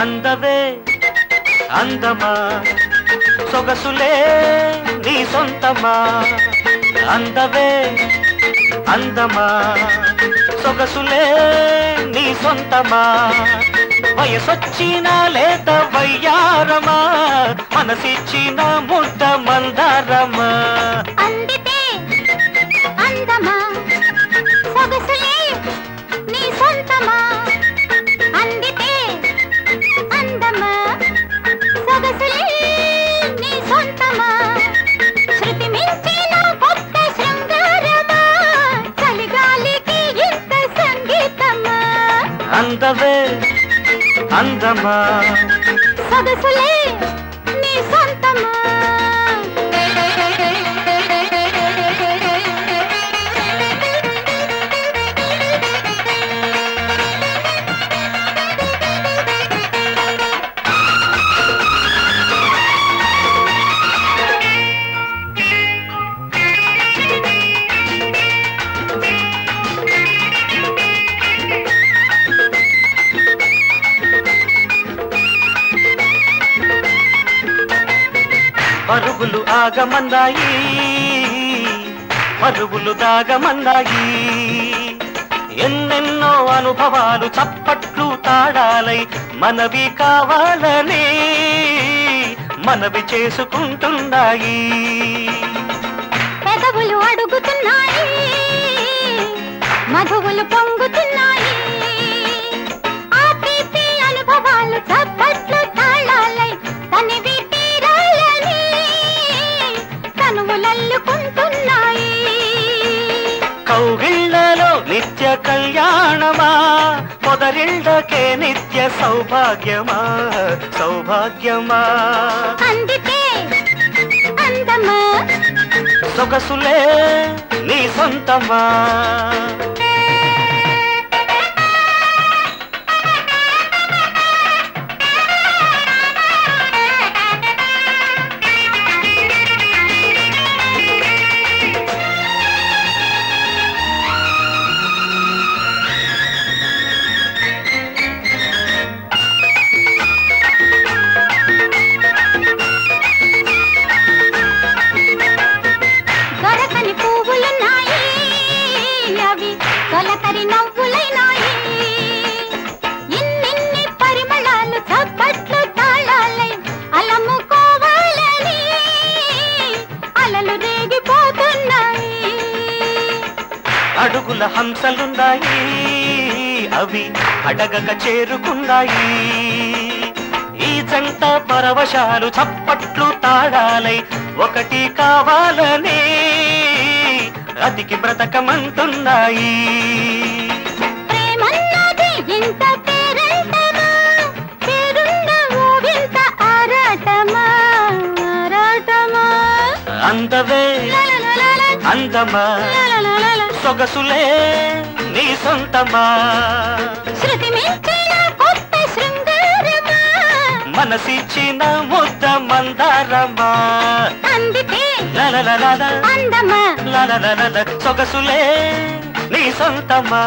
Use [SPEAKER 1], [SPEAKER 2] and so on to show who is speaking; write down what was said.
[SPEAKER 1] అందవే అందమా సొగసులే నీ సొంతమా అందవే అందమా సొగసులే నీ సొంతమా వయసొచ్చిన లేత వయ్యారమా మనసిచ్చిన ముద్ద మందారమా
[SPEAKER 2] అందితే అందమా సొగసులే నీ సొంతమా అందితే అందమా సొగసులే నీ సొంతమా శృతి మించిన కొత్త శృంగారమా చలిగాలికి ఇంత సంగీతమా
[SPEAKER 1] అందవే అందమా
[SPEAKER 2] సొగసులే నీ సొంతమా
[SPEAKER 1] పరుగులు ఆగమన్నాయి పరుగులు దాగమన్నాయి ఎన్నెన్నో అనుభవాలు చప్పట్లు తాడాలై మనవి కావాలని మనవి చేసుకుంటున్నాయి
[SPEAKER 2] పెదవులు అడుగుతున్నాయి మధువులు పొంగుతున్నాయి ఆ తీపి అనుభవాలు చప్పట్లు తాళాలై తనివి తీరాలని తనువులల్లుకుంటున్నాయి
[SPEAKER 1] కౌగిళ్లలో నిత్య కళ్యాణమా పొదరిళ్ళకే నిత్య సౌభాగ్యమా సౌభాగ్యమా
[SPEAKER 2] అందితే అందమా
[SPEAKER 1] సొగసులే నీ సొంతమా
[SPEAKER 2] దొరకని పువ్వులున్నాయి అవి తొలకరి నవ్వులైనాయి ఇన్నిన్ని పరిమళాలు చప్పట్లు తాళాలై అలముకోవాలని అలలు రేగిపోతున్నాయి
[SPEAKER 1] అడుగుల హంసలున్నాయి అవి అడగక చేరుకున్నాయి ఈ జంట పరవశాలు చప్పట్లు తాడాలై ఒకటి కావాలని అతికి బ్రతకమంటున్నాయి
[SPEAKER 2] ప్రేమన్నది ఇంత పేరంటమా పేరున్న ఓ వింత ఆరాటమా ఆరాటమా
[SPEAKER 1] అందవే
[SPEAKER 2] లలలలల,
[SPEAKER 1] అందమా
[SPEAKER 2] లలలలల.
[SPEAKER 1] సొగసులే నీ సొంతమా
[SPEAKER 2] శృతి మించిన కొత్త శృంగారమా
[SPEAKER 1] మనసిచ్చిన ముద్ద మందారమా
[SPEAKER 2] అందితే
[SPEAKER 1] లలలలల
[SPEAKER 2] అందమా
[SPEAKER 1] లలలలల సొగసులే నీ సొంతమా